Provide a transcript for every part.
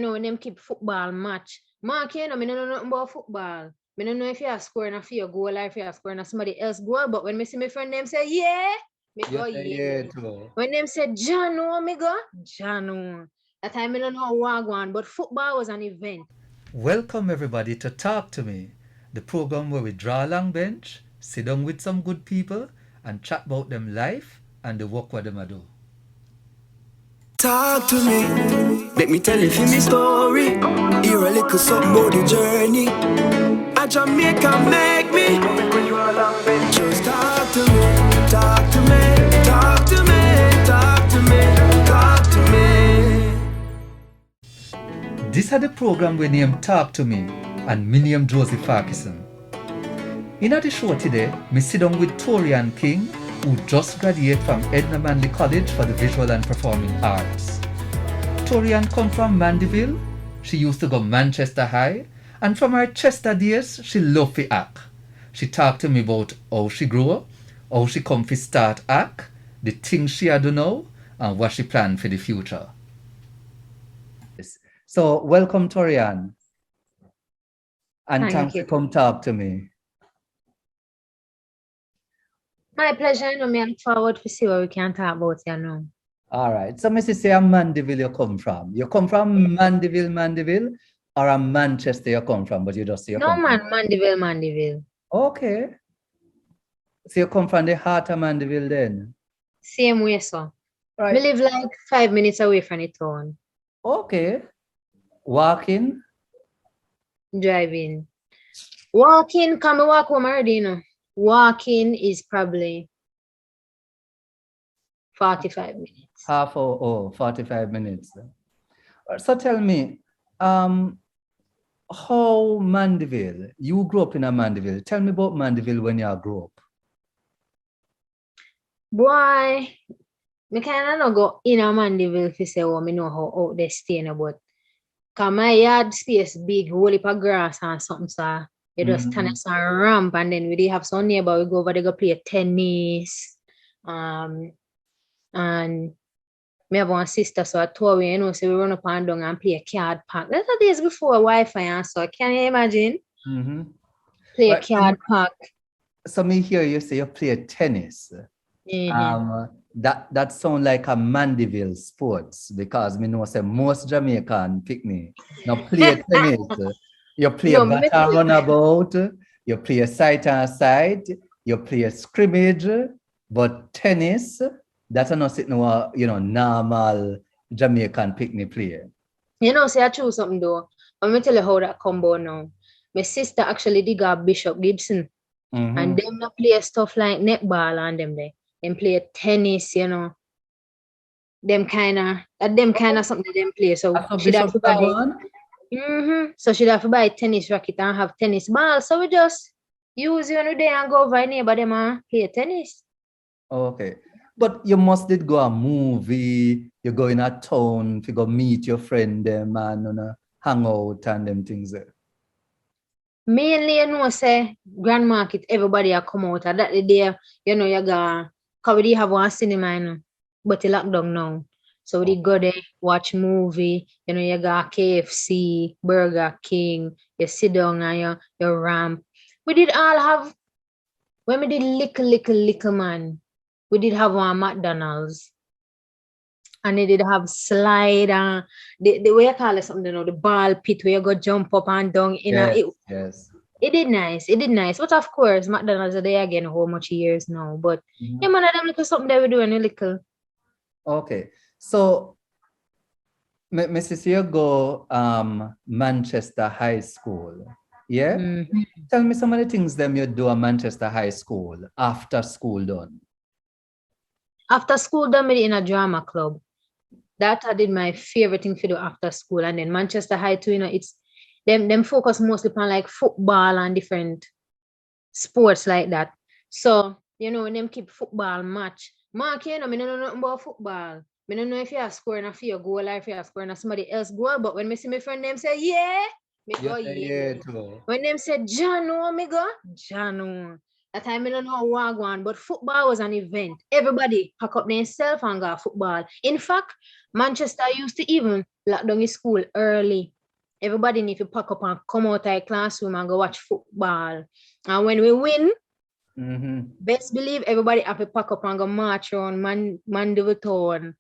when them keep football match. Mark, me don't know nothing about football. Me don't know if you are scoring a few goal or if you are scoring a somebody else goal, but when me see my friend them say, yeah, me go, yeah. When them say, Jano, me go, Jano. That time I don't know what one, but football was an event. Welcome everybody to Talk to Me, the program where we draw a long bench, sit down with some good people, and chat about them life and the work what them a do. Talk to me, let me tell you me story. Hear a little something about the journey. A Jamaican make me. Just talk to me, talk to me, talk to me, talk to me, talk to me. This is the program we name Talk to Me, and me name Josie Farkison. In the show today, me sit down with tori-ann King, who just graduated from Edna Manley College for the Visual and Performing Arts. Tori-ann come from Mandeville. She used to go Manchester High, and from her Chester days, she loved to act. She talked to me about how she grew up, how she come to start act, the things she had to know, and what she planned for the future. So welcome, tori-ann. And thanks for come talk to me. My pleasure. I look forward to see what we can talk about here now. All right. So, Mrs. say, Mandeville you come from. You come from Mandeville, or a Manchester you come from, but you just say you come from Mandeville. Okay. So you come from the heart of Mandeville then? Same way, sir. Right. We live like 5 minutes away from the town. Okay. Walking? Driving. Walking, come walk home already, Walking is probably 45 minutes. 45 minutes. So tell me, how Mandeville, you grew up in a Mandeville. Tell me about Mandeville when you grew up. Boy, I kind of not go in a Mandeville if you say, oh, I know how out they staying about. Because my yard space big, whole heap of grass and something, so you just stand on some ramp, and then we have some neighbor, we go over there, go play tennis. And me have one sister, so I told her, so we run up and down and play a card park. That's the days before Wi-Fi and so. Can you imagine? Play a card park. So me hear you say you play tennis. That sound like a Mandeville sports, because me know say most Jamaican picnic now play tennis. You play a battle runabout, you play a side and side, you play a scrimmage, but tennis, that's not sitting normal Jamaican picnic play. Say I choose something though. Let me tell you how that combo now. My sister actually dig up Bishop Gibson, and them not play stuff like netball and them there. Them play tennis, them kind of something them play. So she'd have to buy. So she'd have to buy a tennis racket and have tennis ball. So we just use day and go over neighbor them and play tennis. Okay. But you must did go a movie, you go in a town, you go meet your friend them and hang out and them things there. Mainly, say Grand Market, everybody are come out. That the day, you go, because we have one cinema, but it's locked down now. So we go there, watch movie, you got KFC, Burger King, you sit down and you ramp. We did all have, when we did little man, we did have one McDonald's. And they did have slide and the way you call it something, the ball pit where you go jump up and down. Yes. It did nice. But of course, McDonald's are there again how much years now. But yeah, man, them little something that we do in a little. Okay. So Mrs. you go Manchester High School. Yeah? Tell me some of the things them you do at Manchester High School after school done. After school done, me in a drama club. That I did my favorite thing to do after school. And then Manchester High too, it's them focus mostly on like football and different sports like that. So, when them keep football match. Mark, me don't know nothing about football. I don't know if you are scoring a few goal or if you are scoring a somebody else goal, but when me see my friend them say, yeah, me go, yeah. When them say, Jano, me go, Jano. That time I don't know what one, but football was an event. Everybody pack up themselves and go football. In fact, Manchester used to even lock down the school early. Everybody need to pack up and come out of the classroom and go watch football. And when we win, best believe everybody have to pack up and go march around Mandeville Town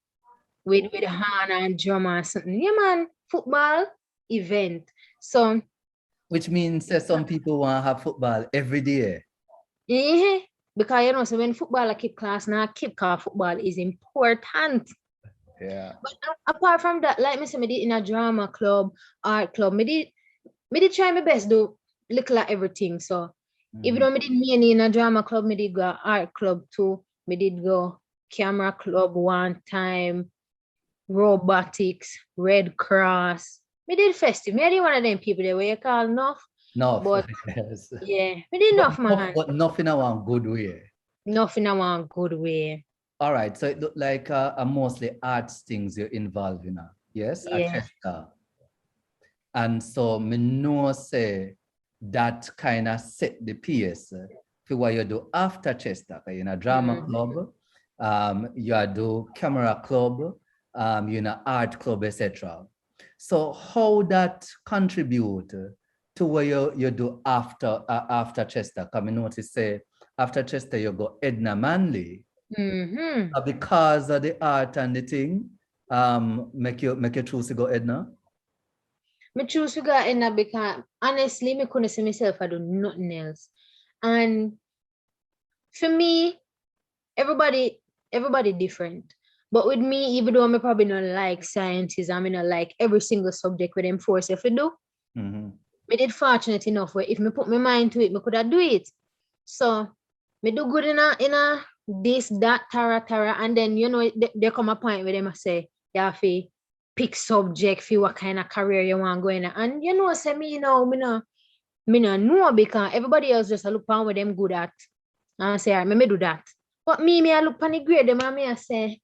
with hand and drum or something. Yeah, man, football event. So, which means that some people want to have football every day. yeah, because you know, so when football keep class now, keep car football is important. Yeah. But apart from that, like me say, me did in a drama club, art club, me did try my best do little of everything. So even though me did mainly in a drama club, me did go art club too. Me did go camera club one time, robotics, Red Cross. Me did festive. Me did one of them people that you call enough. No, But yes. yeah, me did enough, man. But nothing in one good way. Nothing in one good way. All right, so it looked like mostly arts things you're involved in. Yes, Yeah. at Chester. And so me know say that kind of set the pace for what you do after Chester. You're in a drama club, you do camera club, you're in an art club, etc. So how that contribute to what you do after Chester? Because I notice say after Chester you go Edna Manley. Because of the art and the thing, make you choose to go Edna? Me choose to go Edna because honestly, me couldn't see myself I do nothing else. And for me, everybody different. But with me, even though I probably not like sciences, I mean not like every single subject with them force if I do. Me did fortunate enough where if me put my mind to it, me could have do it. So me do good in a this, that, tara, and then you know there come a point where they must say you have to pick subject for what kind of career you want to go in. And you know, say me, you know, me no know because everybody else just look on what them good at. And I say, all right, me do that. But me I look on the grade them and me I say,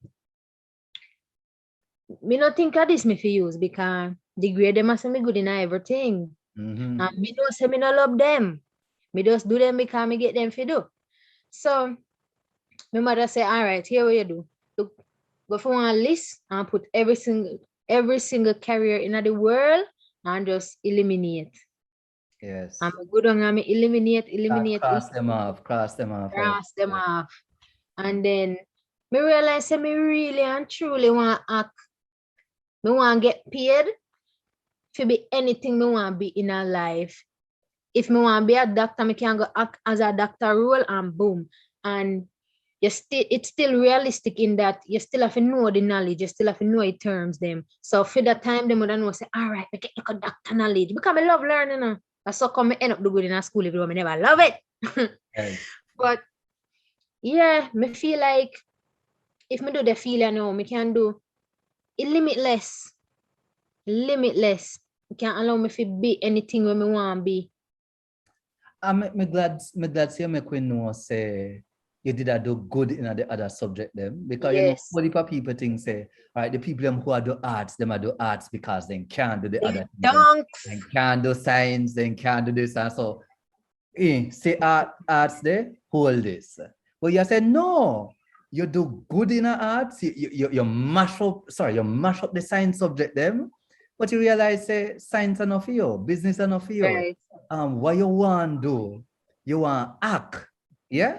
me not think of this me for use because the grade them I say me good in everything. And me don't say me not love them. Me just do them because me get them for do. So my mother say, all right, here what you do. Look, go for one list and put every single career in the world and just eliminate. Yes. I'm good on me eliminate. Cross them off. And then me realize that me really and truly want to act. Me want to get paid to be anything me want to be in a life. If me want to be a doctor, me can go act as a doctor role and boom. And it's still realistic in that you still have to know the knowledge, you still have to know the terms them. So for that time, them would know say, all right, we get like a doctor knowledge. Because I love learning. That's how come I end up doing good in a school even though I never love it. Yes. But yeah, me feel like if me do the feel now, me can do it limitless. You can allow me to be anything when me want to be. I'm glad say make we know say you did do good in the other subject them because you know what the people think say all right the people who are do arts them are do arts because they can't do the other things. They can't do science, they can't do this and so say arts there hold this. But you say no, you do good in arts, you mash up the science subject them, but you realize say science enough for you, business enough for you. Right. What you want to do, you want act, yeah?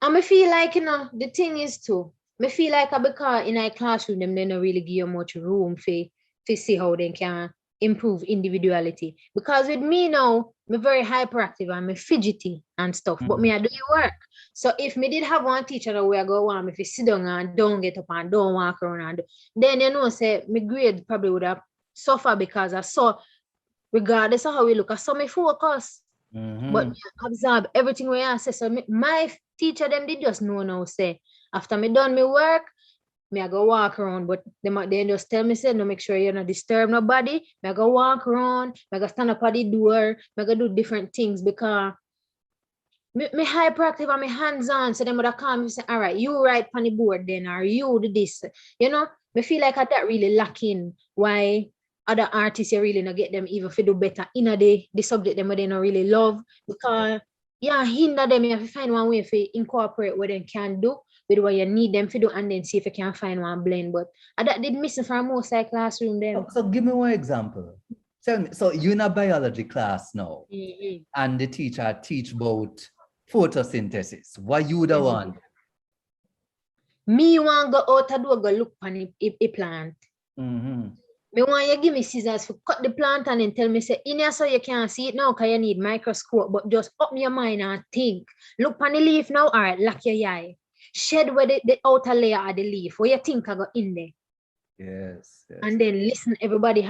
And I feel like, you know, the thing is too, I feel like because in a classroom, them they don't really give you much room to see how they can improve individuality. Because with me now, I'm very hyperactive and I'm fidgety and stuff, but me I do the work. So if me did have one teacher that way I go on, if you sit down and don't get up and don't walk around, then you know, say my grade probably would have suffered because I saw, regardless of how we look, I saw me focus. But me absorb everything we I say. So my teacher them did just know now say after me done me work, me I go walk around. But they just tell me say no, make sure you don't disturb nobody. Me I go walk around, me I go stand up at the door, me I go do different things because me hyperactive and me hands-on. So them would have come and say, all right, you write on the board then, or you do this. You know, me feel like that really lacking. Why other artists you really not get them even if do better in the subject them they don't really love because hinder them, you have to find one way to incorporate what they can do. with what you need them to do, and then see if you can find one blend. But that did missing from most like classroom them. So give me one example. Tell me, so you're in a biology class now, Mm-hmm. and the teacher teach about photosynthesis. What you the one? Me want go out and go look on a plant. Mm-hmm. Me want you give me scissors to cut the plant and then tell me say in here so you can't see it now because you need microscope, but just open your mind and think. Look on the leaf now, all right, lock your eye. Shed where the outer layer of the leaf, where you think I go in there. Yes. And then listen, everybody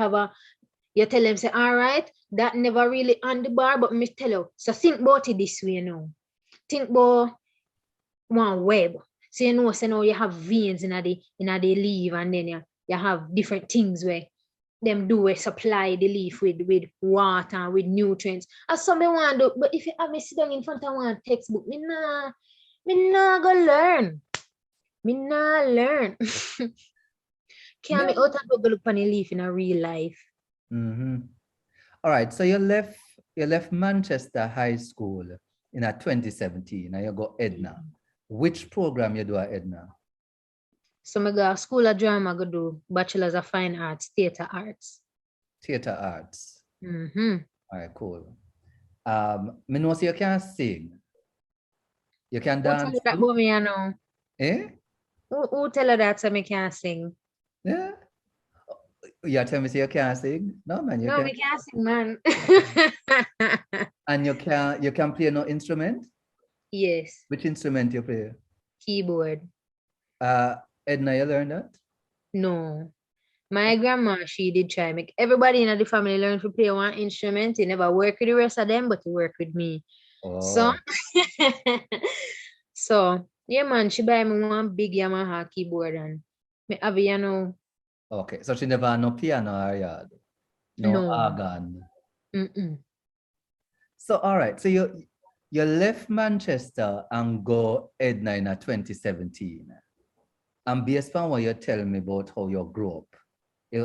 you tell them say, all right, that never really on the bar, but me tell you, so think about it this way now. Think about one web. So you know, so now you have veins in the leaf, and then you have different things where them do supply the leaf with water, with nutrients. As some want to do, but if you have me sit down in front of one textbook, me nah go learn. Me nah learn. Can't me out and go look on the leaf in a real life. Mm-hmm. All right, so you left Manchester High School in 2017, and you go Edna. Which program you do at Edna? So I go School of Drama, go do Bachelor's of Fine Arts, Theatre Arts. Theatre Arts. Mm-hmm. All right, cool. Me know so you can sing. You can dance. Who tell you that about me, you know? Eh? Who tell you that so me can't sing? Yeah. You tell me so you can't sing? No, man. No, me can't sing, man. And you can play no instrument? Yes. Which instrument you play? Keyboard. Edna, you learned that? No. My grandma, she did try. Make everybody in the family learn to play one instrument. He never work with the rest of them, but he work with me. Oh. So yeah, man, she buy me one big Yamaha keyboard and me have Okay, so she never had no piano or yard? No organ? Mm-mm. So all right, so you left Manchester and go Edna in 2017. And based on what you tell me about how you grew up,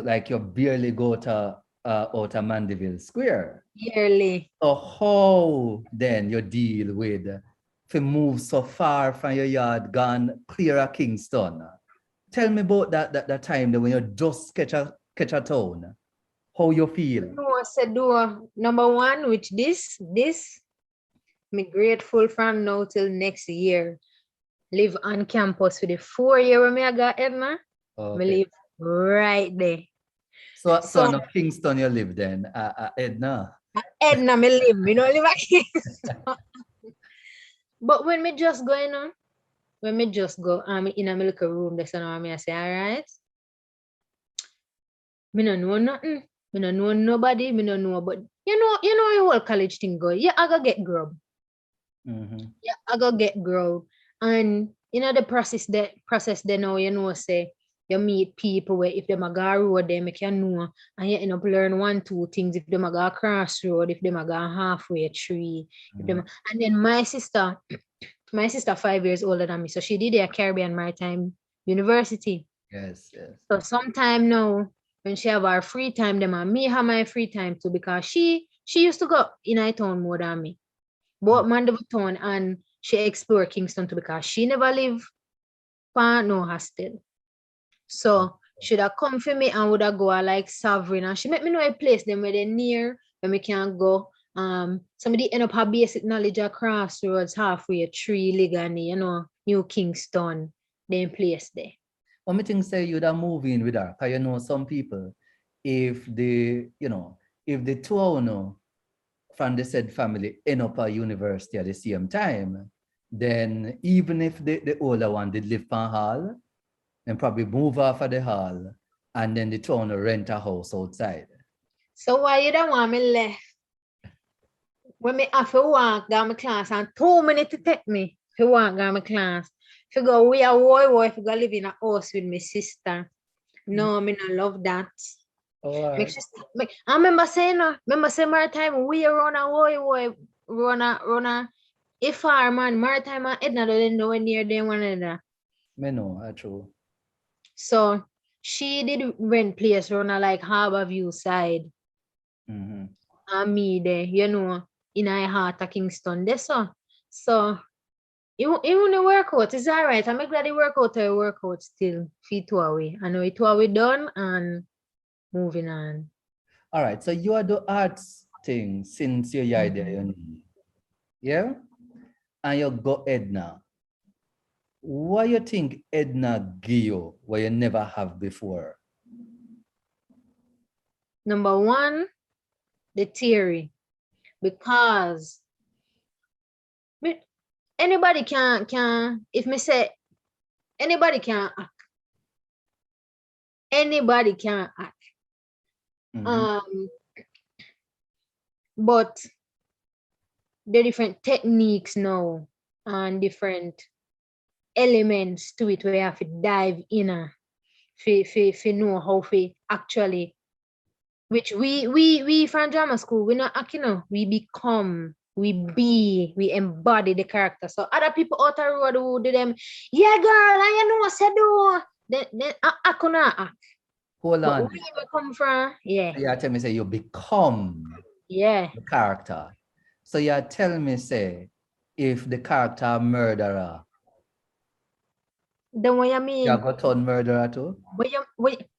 like you barely go to out of Mandeville Square. Barely. So how then you deal with to move so far from your yard, gone clear of Kingston? Tell me about that time when you just catch a town. How you feel? No, I said number one, which this, me grateful from now till next year. Live on campus for the 4 year when I got Edna. Okay. Me live right there. So in Kingston you live then, Edna? Edna me live, me don't live at Kingston. But when me just go in, when me just go, I'm in a little room, that's when I say, all right. Me don't know nothing. Me don't know nobody. Me don't know, but you know your whole college thing go. Yeah, I go get grub. Mm-hmm. Yeah, I go get grub. And the process they know, say you meet people where if them a go road, they make you know, and you end up learn 1-2 things. If them a go crossroad, if them a go halfway tree, Mm-hmm. And then my sister 5 years older than me, so she did a Caribbean Maritime University. Yes. So sometime now, when she have her free time, them and me have my free time too, because she used to go in a town more than me. Both Mandeville town, and she explore Kingston too, because she never live for no hostel. So should have come for me and would have go like Sovereign, and she make me know a place them where they near where we can go. Somebody end up have basic knowledge of crossroads halfway, Tree Ligani, New Kingston, them place there. What me think say you'd have move in with her, because some people, if the two from the said family end up at university at the same time, then even if the older one did live on hall, then probably move off of the hall, and then the two rent a house outside. So why you don't want me left? When me have to walk down my class and 2 minutes to take me to walk down my class. If you go, we are if you go live in a house with my sister. No, me not love that. Right. I remember saying maritime, we run a if our man, maritime and Edna don't know near them one another. Me know, that's true. So she did rent place run a like Harbor View side. Mm-hmm. And me there, in a heart of Kingston there, so Even the workout is all right. I'm glad the workout still fit 2 away. I know it 2 away done and moving on. All right, so you are the arts thing since you're there, you need. Yeah? And you go Edna. What you think Edna give you what you never have before? Number one, the theory. Because anybody can if me say anybody can act. Anybody can act. But the different techniques now and different elements to it where you have to dive in for know how to actually, which we from drama school, we not act, we become, we embody the character. So other people out the road who do them, yeah girl, and you know what I do, then I cannot act. Hold on. But where we come from, yeah. You tell me say you become the character. So you tell me say if the character murderer, then what you mean? You go turn murderer too?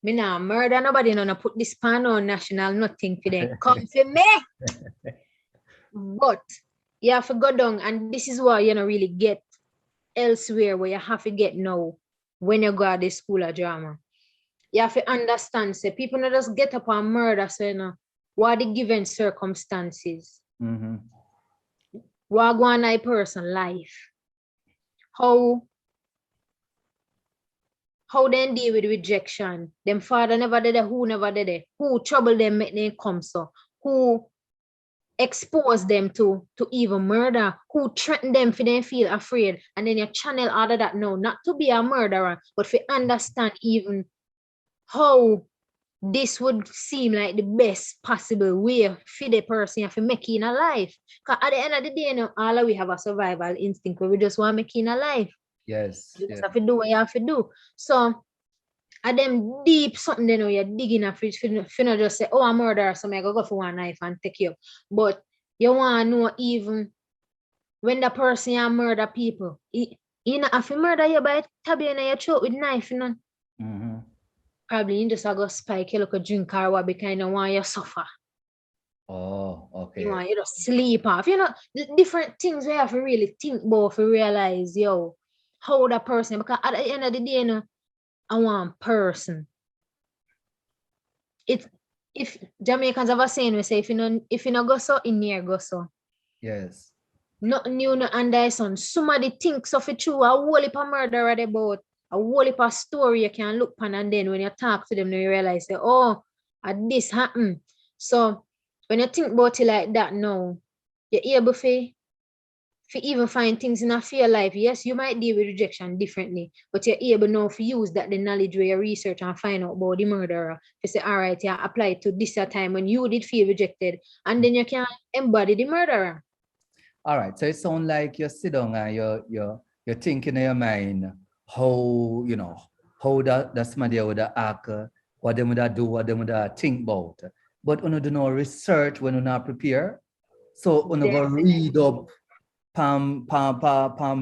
Me nah murder nobody, no put this pan on national, nothing for them. Come for me. But you have to go down, and this is what you don't really get elsewhere, where you have to get now when you go to the school of drama. You have to understand, say people not just get up and murder, so what are the given circumstances? What go on a person life? How they deal with rejection? Them father never did it, who never did it? Who trouble them make them come so? Who expose them to even murder? Who threaten them for them feel afraid? And then you channel all of that now, not to be a murderer, but to understand even how this would seem like the best possible way for the person to make it in a life. Because at the end of the day, all of we have a survival instinct where we just want to make it in a life. Yes. You just have to do what you have to do. So, at them deep something they know you're digging a fridge, you not just say, oh, I'm a murderer, so I go for one knife and take you. But you want to know even when the person you murder people, you not have to murder you by stabbing in your throat with knife, Probably you just go spike, you look a drink or what, because you want you suffer. Oh, okay. You want you just sleep off. Different things we have to really think about to realize, how that person, because at the end of the day, I want person. If Jamaicans have a saying, we say, if you no go so, in near go so. Yes. Nothing new, no under sun. Somebody thinks of it true, a whole heap of murder about, a whole heap of story you can look upon, and then when you talk to them, you realize, say, oh, this happened. So when you think about it like that now, you're able to even find things in your life. Yes, you might deal with rejection differently, but you're able now to use that the knowledge where you research and find out about the murderer. You say, all right, yeah, apply it to this time when you did feel rejected, and then you can embody the murderer. All right, so it sounds like you sit down and you're thinking in your mind how, how that somebody would act, what they would do, what they would think about. But you do no research when you not prepare. So you go read up pam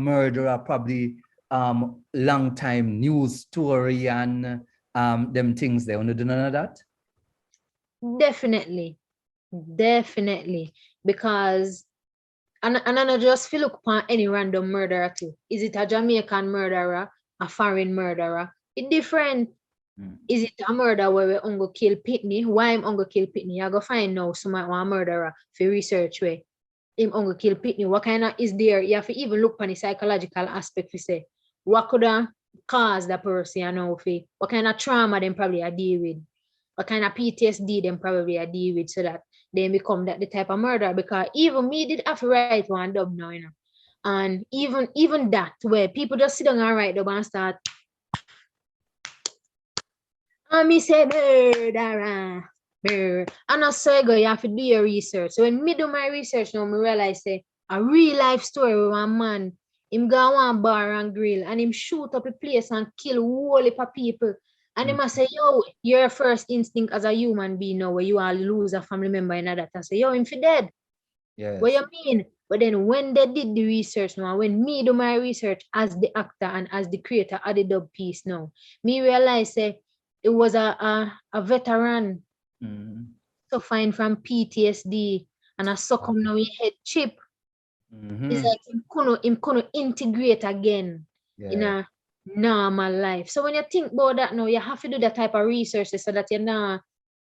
murderer, probably long time news story and them things there. You do none of that? Definitely. Because and I not just feel look upon any random murderer too. Is it a Jamaican murderer, a foreign murderer? It's different. Is it a murder where we ongo kill Pitney? Why I'm ongo kill Pitney? I go find now someone one murderer for research way. Him ongo kill Pitney. What kind of is there? You have to even look on the psychological aspect to say what could have caused that person, what kind of trauma them probably are deal with, what kind of PTSD them probably are deal with, so that they become that the type of murder. Because even me did have to write one dub now, and even that where people just sit down and write dub and start. And me say murderer. And also you have to do your research. So when me do my research now, me realize say a real life story with one man, him go one bar and grill and him shoot up a place and kill a whole heap of people. And him say, yo, your first instinct as a human being now where you are lose a family member and that, and say, yo, him for dead. Yes. What you mean? But then when they did the research now, when me do my research as the actor and as the creator of the dub piece now, me realize it was a veteran suffering from PTSD and a succumb now in head chip. It's like him couldn't integrate again in a normal life. So when you think about that now, you have to do that type of research so that you not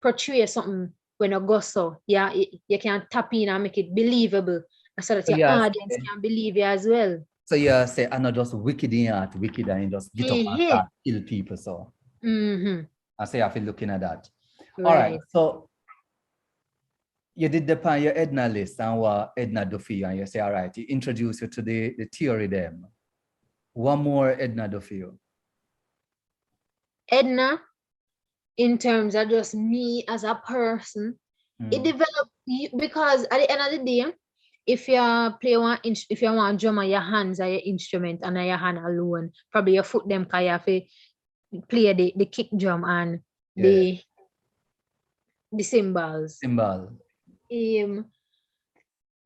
portray something when you go so. Yeah, you can tap in and make it believable so that your audience can believe you as well. So you say, I'm not just wicked in heart, wicked and just get up and start kill people. So I say I feel looking at that. Right. All right. So you did the pan your Edna list and what Edna do for you, and you say, all right, he introduce you to the theory them. One more Edna do for you. Edna, in terms of just me as a person, it developed because at the end of the day, if you play if you want to drum on your hands are your instrument and your hand alone, probably your foot them because you have to play the kick drum and the cymbals.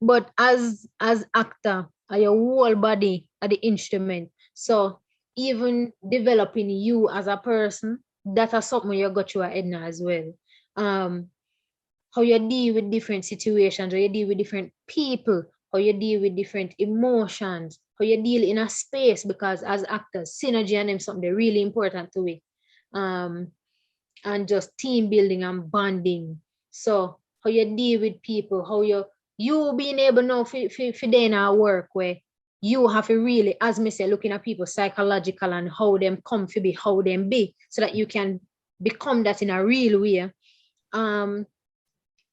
But as actor, your whole body are the instrument. So even developing you as a person, that is something you got through Edna as well. How you deal with different situations, how you deal with different people, how you deal with different emotions, how you deal in a space, because as actors, synergy and them something really important to it. And just team building and bonding. So how you deal with people, how you being able now for in our work where you have to really, as me say, looking at people psychological and how them come to be, how them be, so that you can become that in a real way.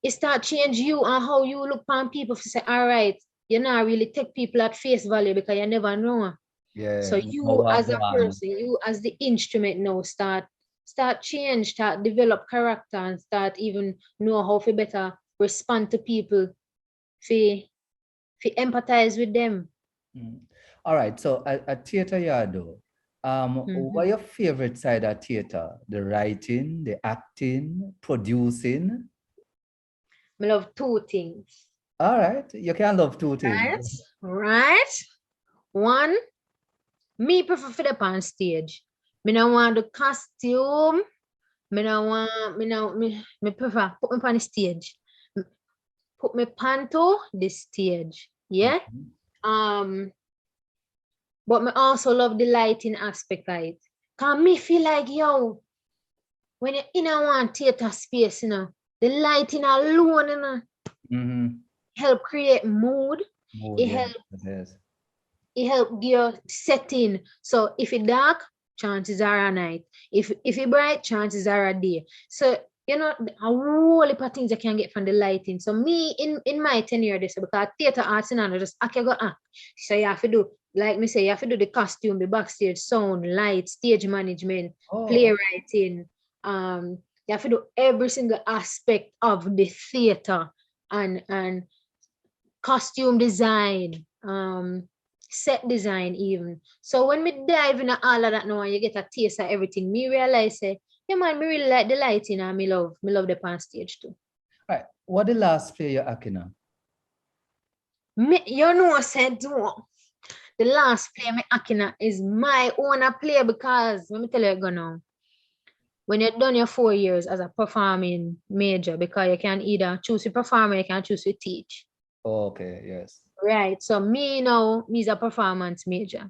It start change you and how you look upon people to say, all right, you not really take people at face value because you never know. Yeah. So you as a person, you as the instrument now start change, start develop character and start even know how to better respond to people, to empathize with them. All right. So at Theatre Yardo, what your favorite side of theatre? The writing, the acting, producing? I love two things. All right. You can love two things. Right. One, me prefer for the on stage. Me don't want the costume. Me prefer put me on the stage. Put me panto the stage. Yeah. But me also love the lighting aspect of it. Cause me feel like, yo, when you're in a one theater space, you know, the lighting alone, you know, help create mood. It help give you setting. So if it's dark, chances are a night. If it's bright, chances are a day. So you know, a whole heap of things you can get from the lighting. So me in my tenure this because theater arts and just I can go act. So you have to do, like me say, you have to do the costume, the backstage sound, light, stage management, playwriting. You have to do every single aspect of the theater and costume design, set design even. So when we dive into all of that now and you get a taste of everything, me realize yeah man, me really like the lighting and me love the pan stage too. All right. What the last play you're acting on? You know I said the last play me acting on is my own play because let me tell you now. When you've done your 4 years as a performing major, because you can either choose to perform or you can choose to teach. Okay, yes. Right. So me is a performance major.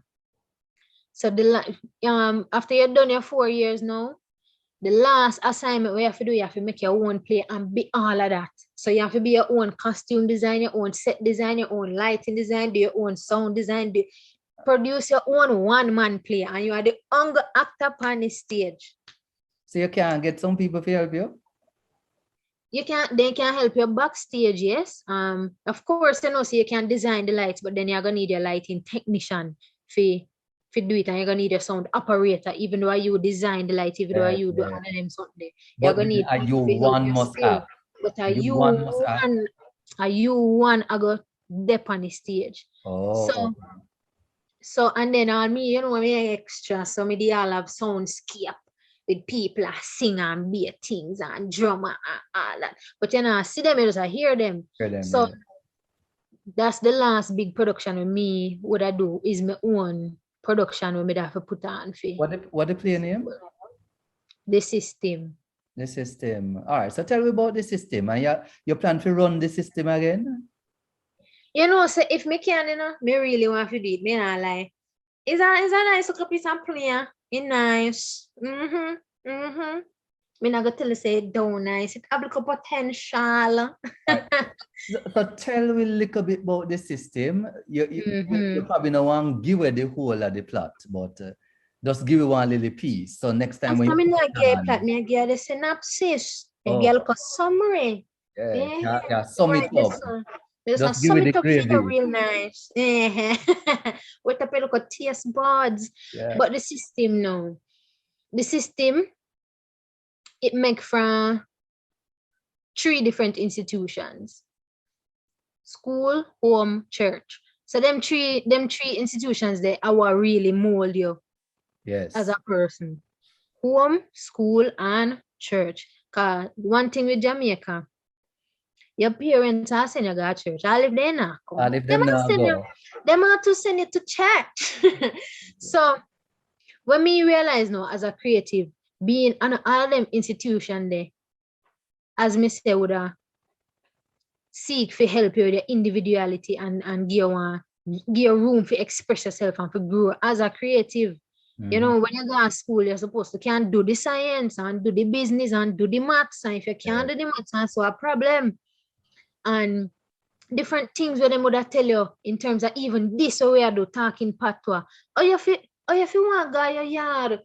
So after you've done your 4 years now, the last assignment we have to do, you have to make your own play and be all of that. So you have to be your own costume design, your own set design, your own lighting design, do your own sound design, produce your own one-man play, and you are the only actor on the stage. So you can get some people to help you? They can help you backstage, yes. Of course, you know, so you can design the lights, but then you're gonna need your lighting technician for do it, and you're gonna need a sound operator, even though you design the light, even though you do all of them something. You're gonna need one must have. But you one I go dep on the stage. So and then on me, you know, me extra, so me they all have soundscape with people that sing and beat things and drama and all that. But you know, I see them, I just hear them. So that's the last big production with me. What I do is my own production with me that I have to put on for What the play name? the system. The system. All right. So tell me about the system. And you plan to run the system again? You know, so if me can, you know, me really want to do it. Me not lie. Is a nice little piece of play? It's nice. Me not gonna tell you say it don't nice. It have like potential. So tell me a little bit about the system. You probably don't want to give away the whole of the plot, but just give you one little piece. So next time when you give plot, me give the synopsis. Me give like a summary. Yeah, sum it up. Just sum it up for you real nice. With a little taste buds. Yeah. But the system now. The system, it make from 3 different institutions: school, home, church. So them three institutions they are really mold you as a person. Home, school, and church. Cause one thing with Jamaica, your parents are sending you to church. I live there now. Them are to send you to church. So when me realize now as a creative, being on all them institution there, as me say, would seek for help you with your individuality and give you room for express yourself and for grow as a creative. You know, when you go to school, you're supposed to can do the science and do the business and do the maths. And if you can't do the maths, that's a problem. And different things where them would tell you in terms of even this way I do talking patois. Oh, you feel want to go your yard,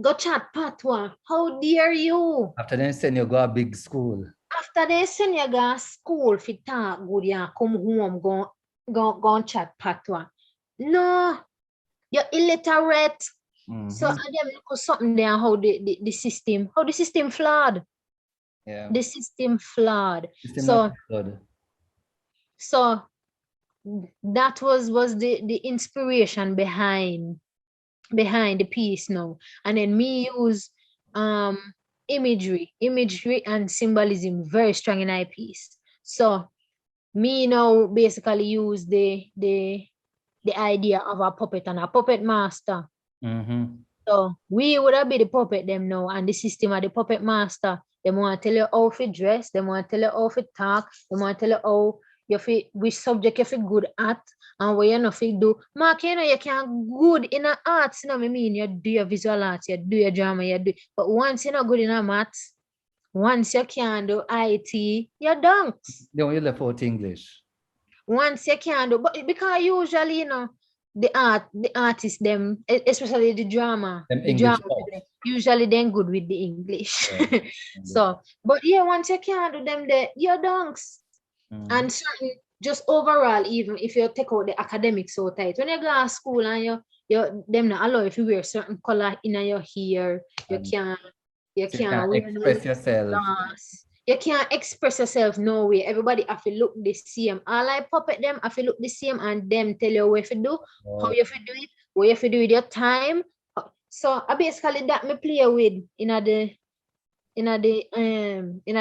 go chat patois. How dare you? After they send you go a big school. After they send you go to school for talk good, yeah, come home, go chat patois. No, you're illiterate. So I dem look something there how the system flawed. Yeah. The system flawed. So that was the inspiration behind the piece now. And then me use imagery and symbolism very strong in my piece. So me now basically use the idea of a puppet and a puppet master. So we would have be the puppet them now, and the system of the puppet master. They want to tell you how to dress, they want to tell you how to talk, they want to tell you how you feel, which subject you feel good at and what you not feel do. Mark, you know, you can't good in the arts, you know what I mean? You do your visual arts, you do your drama, you do. But once you're not good in the maths, once you can't do IT, you're done. Then you left out English. Once you can't do, but because usually, you know, the artists, them, especially the drama, usually they're good with the English. Yeah. So, but yeah, once you can't do them, you're dunks. And certain, just overall, even if you take out the academics so tight, when you go to school and you them not allow if you wear certain color in your hair, you can't express yourself. You can't express yourself no way. Everybody have to look the same. All I puppet them have to look the same and them tell you what to do, how you have to do it, what you have to do with your time. So I basically that me play with in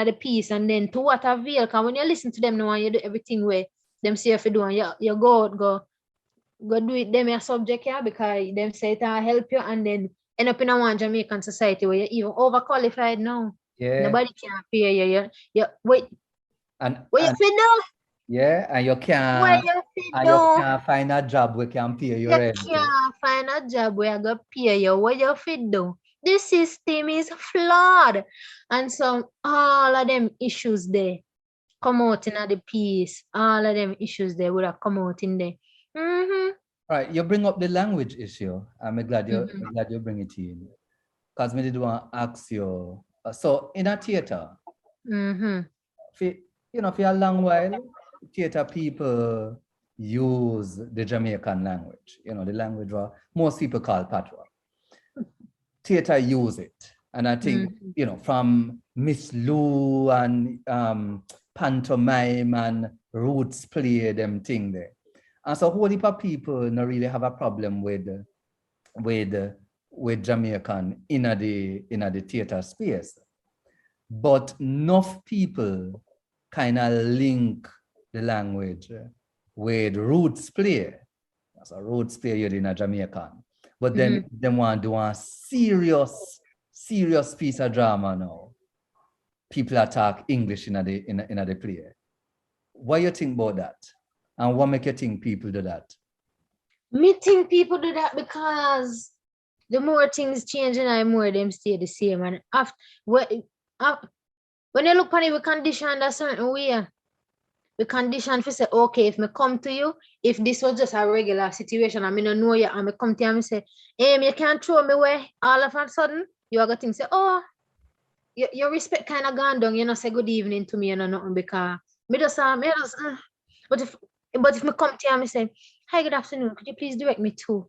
the piece, and then to what avail, because when you listen to them now and you do everything where them say you have to do and you go do it them your subject, yeah, because them say it will help you, and then end up in a one Jamaican society where you're even overqualified now. Yeah. Nobody can pay you. Wait. And what you feel do? Yeah, and you can't find a job where can pay you. You can't find a job where go pay you. What you feel do? This system is flawed. And so all of them issues there come out in the piece. All of them issues there would have come out in there. All right, you bring up the language issue. I'm glad you bring it in. Because I did want to ask you. So in a theater, for a long while, theater people use the Jamaican language. You know, the language most people call patois. Theater use it, and I think from Miss Lou and pantomime and roots play them thing there, and so whole heap of people not really have a problem with Jamaican in the theater space, but enough people kind of link the language with roots play. That's a roots play here in a Jamaican. But then they want to do a serious piece of drama now. People attack English in the play. What you think about that? And what make you think people do that? Me think people do that because the more things change and the more them stay the same. And after when you look on it, we condition a certain way. We condition for say, okay, if me come to you, if this was just a regular situation, I mean I know you, and me come to you and me say, hey, you can't throw me away. All of a sudden, you are going to think, say, oh, your respect kind of gone down. You know, say good evening to me, you know, nothing because but if me come to you and me say, hi, good afternoon, could you please direct me to,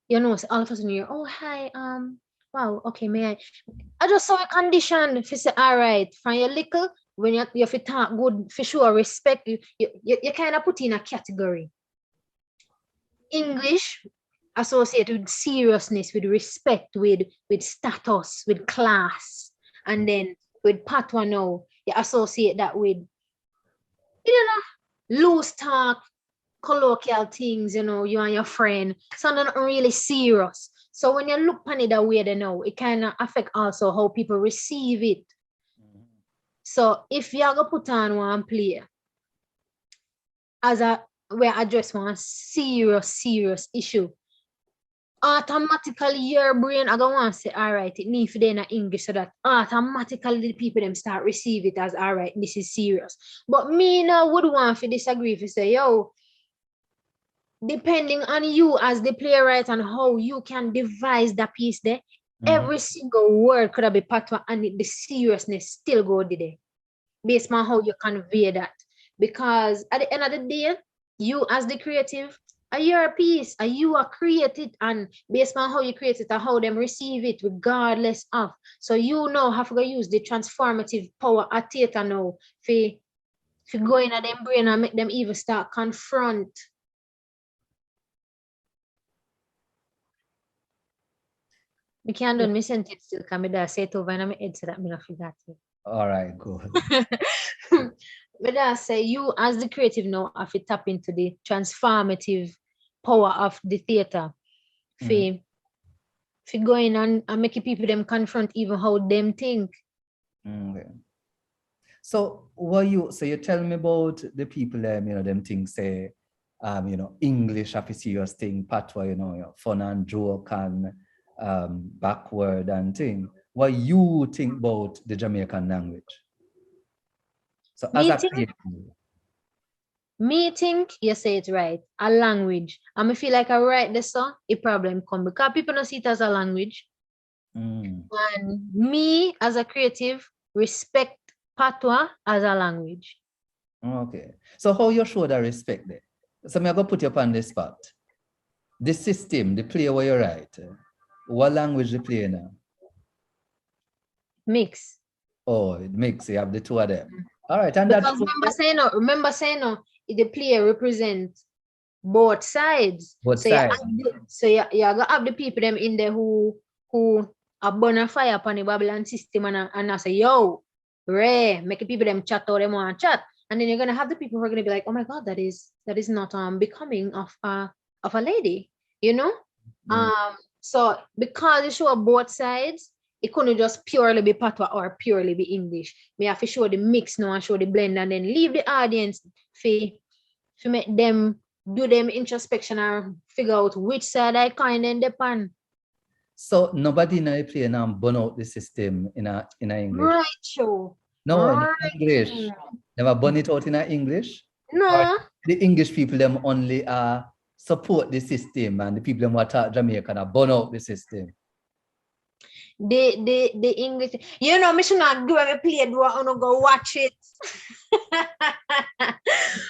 you know, so all of a sudden you're, oh, hi, wow, okay, may I just saw a condition if you say, all right, from your little, when you have to talk good, for sure, respect, you kind of put in a category. English associated with seriousness, with respect, with status, with class, and then with patois now, you associate that with, you know, loose talk, colloquial things, you know, you and your friend, something not really serious. So when you look on it that way, they know it kind of affect also how people receive it. So if you're gonna put on one play as a where address one serious issue, automatically your brain are gonna want to say, all right, it needs to be in English, so that automatically the people them start receive it as, all right, this is serious. But me now would want to disagree if you say, yo, depending on you as the playwright and how you can devise the piece there, every single word could have been patois and the seriousness still go there, based on how you convey that. Because at the end of the day, you as the creative, are your piece, are you are created, and based on how you create it and how them receive it, regardless of. So you know have to use the transformative power at theater now for go in at them brain and make them even start confront. We can't do me sentence still come there, say it over and my head so that me not forget it. All right, good. But I say you as the creative now have to tap into the transformative power of the theater. For go in and make people them confront even how them think. Okay. So you tell me about the people them, you know, them things say you know, English have a serious thing, patois, you know, fun and joke and backward and thing. What you think about the Jamaican language? So me think you say it right, a language. And I feel like I write this song, a problem come because people don't see it as a language. And me as a creative respect patois as a language. Okay. So how you show that respect there? So I'm going to put you up on the spot. The system, the play where you write, what language you play now? Mix. Oh, it mix. You have the two of them. All right. And because remember saying the play represents both sides. So you gotta have the people them in there who are burn a fire upon the Babylon system and I say, yo, Ray, make the people them chat or them want to chat. And then you're gonna have the people who are gonna be like, oh my god, that is not becoming of a lady, you know? So because you show both sides, it couldn't just purely be patois or purely be English. We have to show the mix now and show the blend and then leave the audience to make them do them introspection and figure out which side I kind of depend. So nobody now play now burn out the system in English. Right, show. No, right. In English. Never burn it out in English. No. Or the English people them only support the system and the people them who talk Jamaican burn out the system. The English, you know, me should not do a play, do I want to go watch it.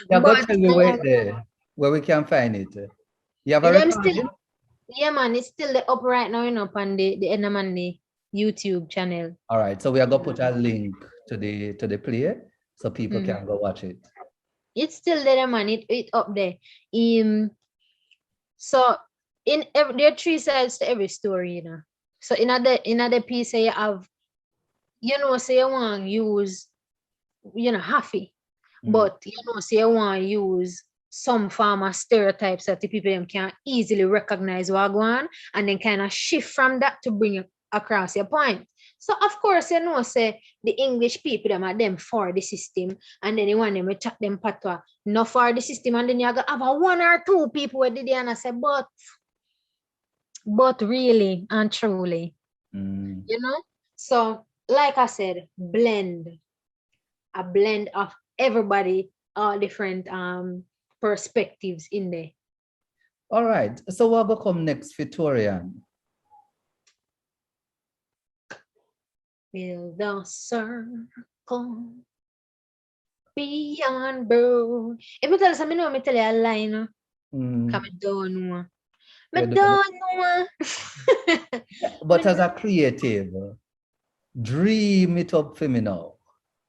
Yeah, go tell me where we can find it. You have a recording? Yeah, man, it's still up right now, you know, on the Enamandi YouTube channel. All right, so we are gonna put a link to the play so people can go watch it. It's still there, man. It up there. So there are three sides to every story, you know. So in other piece you have, you know, say you want to use, you know, happy. But you know, say you want to use some form of stereotypes that the people them can easily recognize what go on, and then kind of shift from that to bring it across your point. So of course, you know, say the English people them are them for the system, and then you want them to chat them patwa, not for the system, and then you have a one or two people where did and I say, but really and truly, you know. So like I said, a blend of everybody, all different perspectives in there. All right. So what will come next for tori-ann? Build a circle beyond bird. If me tell you something, me tell you a line. Come don't know. Me don't know. But as a creative, dream it up for me now.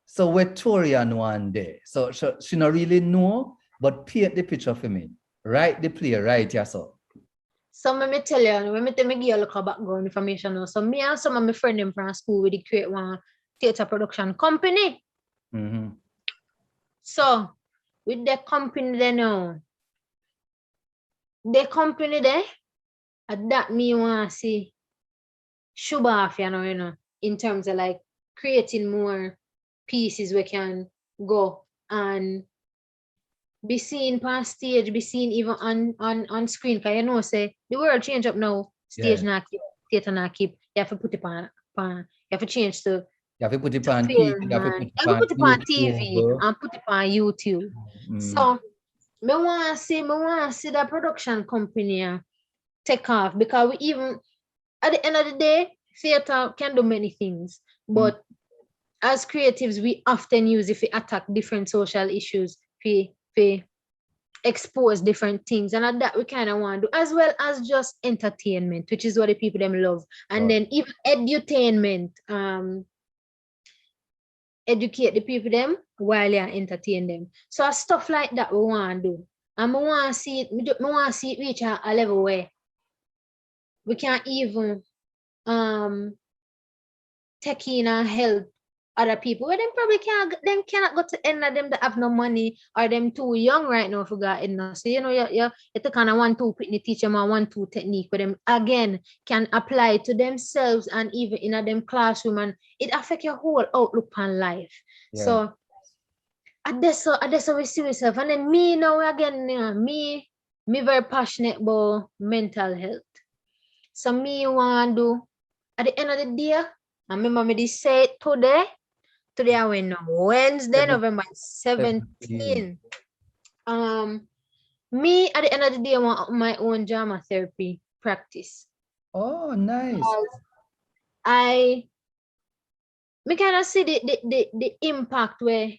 So where tori-ann one day. So she not really know, but paint the picture for me. Write the play, right? Yeah, so. So me tell you, me give you a little background information now. So me and some of my friends them from school we create one theater production company. So with the company there now, that me want to see show off, you know, in terms of like creating more pieces we can go and be seen on stage, be seen even on screen. Because you know, say the world change up now. Stage not keep, theater not keep. You have to put it on you have to change to. You have to put it on film, TV, you have to put it on YouTube. TV and put it on YouTube. So me want to see the production company take off, because we even at the end of the day, theater can do many things, but as creatives, we often use if we attack different social issues, we expose different things, and that we kind of want to do, as well as just entertainment, which is what the people them love, and then even edutainment, educate the people them while you entertain them. So stuff like that we want to do, and we want to see it reach a level where we can't even take in and help other people where them probably cannot go to end of them that have no money, or them too young right now for God enough. So you know, you take kind of 1-2 pitney teach them a 1-2 technique where them again can apply to themselves and even in a them classroom, and it affect your whole outlook on life. So at this we see myself, and then me now again, you know, me very passionate about mental health. So me want to do at the end of the day, I remember me this say today I went on Wednesday, November 17. Me at the end of the day want my own drama therapy practice. Oh, nice. Me kind of see the impact where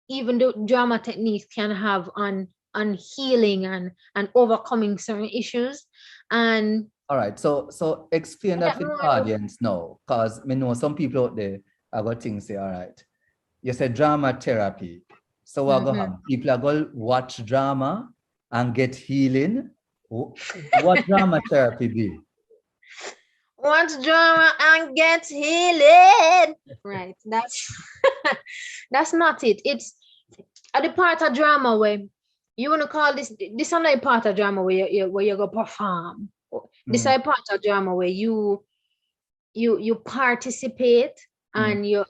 even the drama techniques can have on healing and overcoming certain issues. And all right, so explain that to the audience now, because I know some people out there are going to think, say, all right, you said drama therapy. So what go have? People are going to watch drama and get healing. What drama therapy be? Watch drama and get healing. Right, that's not it. It's at the part of drama where you want to call this another part of drama where you go perform. This is a part of drama where you participate and you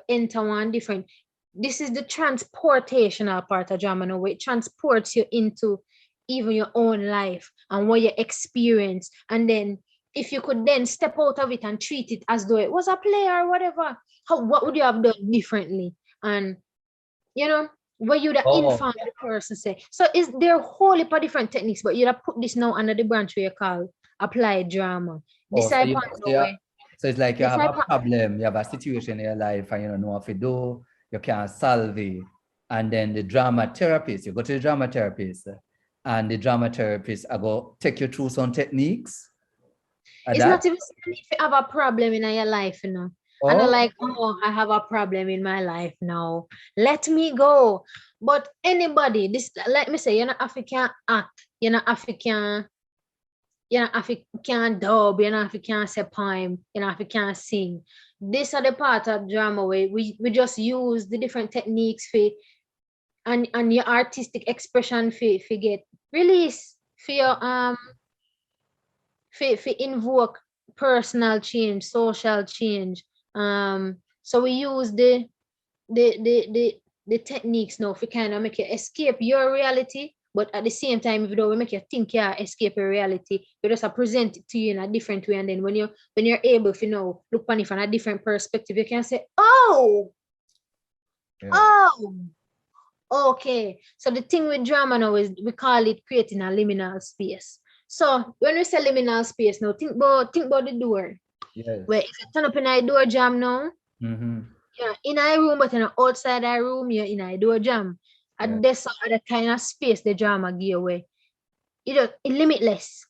enter one different. This is the transportational part of drama, no, where it transports you into even your own life and what you experience, and then if you could then step out of it and treat it as though it was a play or whatever, what would you have done differently? And you know, where you'd have informed the person, say. So there are a whole heap of different techniques, but you'd have put this now under the branch where you call applied drama. So it's like you have a problem, you have a situation in your life and you don't know what to do, you can't solve it. And then the drama therapist, you go to the drama therapist, and the drama therapist are going to take you through some techniques. It's not even if you have a problem in your life, you know. And I'm like, I have a problem in my life now. Let me go. But anybody, let me say, you're not African act, you're not African dub, you're not African say poem, you're not African sing. These are the part of drama where we just use the different techniques and your artistic expression for get release for your for invoke personal change, social change. So we use the techniques now for kind of make you escape your reality, but at the same time, if we make you think you escape your reality, we just present it to you in a different way. And then when you're able to look on it from a different perspective, you can say, oh, okay. So the thing with drama now is we call it creating a liminal space. So when we say liminal space now, think about the door. Yes. Where if you turn up in a door jam now, you're in a room, but you're outside a room, you're in a door jam. And there's other kind of space the drama give away. It's limitless.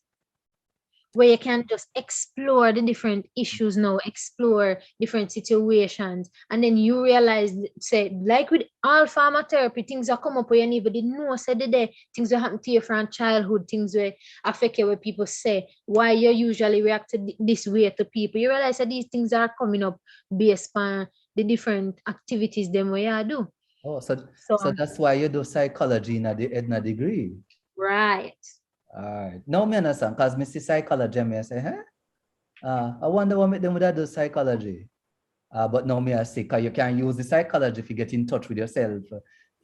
Where you can just explore the different issues now, explore different situations, and then you realize, say, like with all pharma therapy, things that come up where you never did know, say the day, things that happen to you from childhood, things where affect you, where people say, why you usually react this way to people. You realize that these things are coming up based on the different activities them way you do. Oh, so that's why you do psychology in the Edna degree. Right. All right. Now me understand, because I see psychology, I say, I wonder what make them would do psychology. But now me I see, because you can use the psychology if you get in touch with yourself,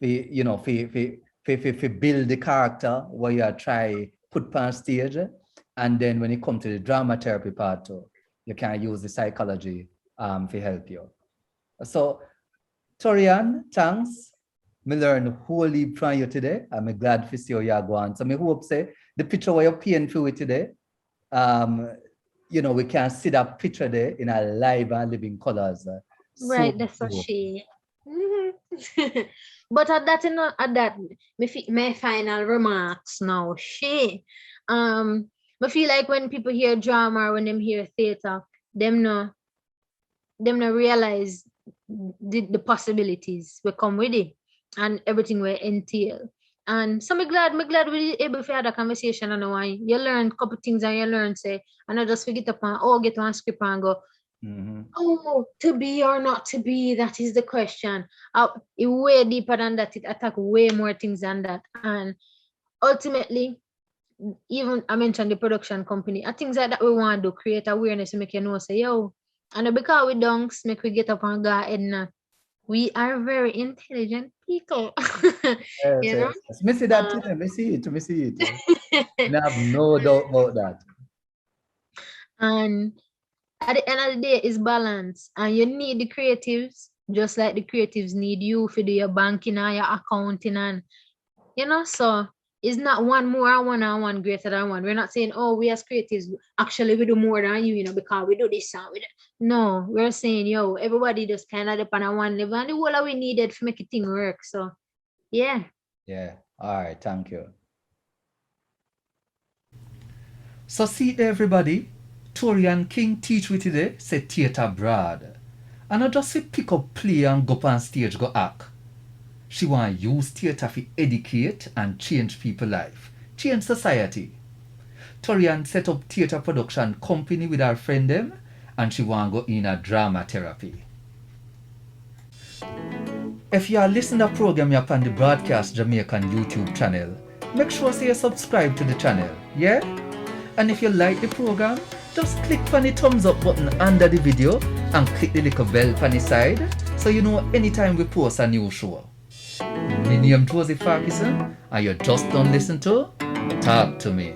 you know, if build the character where you try put on stage, and then when it comes to the drama therapy part too, you can use the psychology to help you. So, Tori-Ann, thanks. Me learn a whole heap from you today. I'm glad to see how you're going. So I hope say the picture where you're painting through it today, you know, we can see that picture there in a live and living colors. Right, so that's what she. But at that, my final remarks now, she, I feel like when people hear drama or when them hear theater, them no realize the possibilities will come with it and everything will entail. And so I'm glad we able to have a conversation and why you learn a couple things and you learn say, and I just forget upon get one script and go, oh, to be or not to be, that is the question. It way deeper than that, it attack way more things than that. And ultimately, even I mentioned the production company, things like that we want to do, create awareness to make you know, say, yo, and because we donks make we get up and go and we are very intelligent people. You know? Me see that today, me see it. I have no doubt about that. And at the end of the day, it's balance. And you need the creatives, just like the creatives need you for do your banking and your accounting. And, you know, so it's not one more and one greater than one. We're not saying, oh, we as creatives, actually we do more than you, you know, because we do this and we do. No, we're saying, yo, everybody just kind of depend on one level and the whole we needed to make a thing work. So, yeah. Yeah. All right. Thank you. So see everybody, Tori-Ann King teach we today, say theater broad. And I just say pick up play and go up on stage, go act. She want to use theater to educate and change people's life, change society. Tori-Ann set up theater production company with her friend them, and she want to go in a drama therapy. If you are listening to the program you're on the Braadkyaas Jamiekan YouTube channel, make sure you subscribe to the channel, yeah? And if you like the program, just click on the thumbs up button under the video and click the little bell on the side so you know anytime we post a new show. My name is Joseph Farkison and you just don't listen to Talk to Me.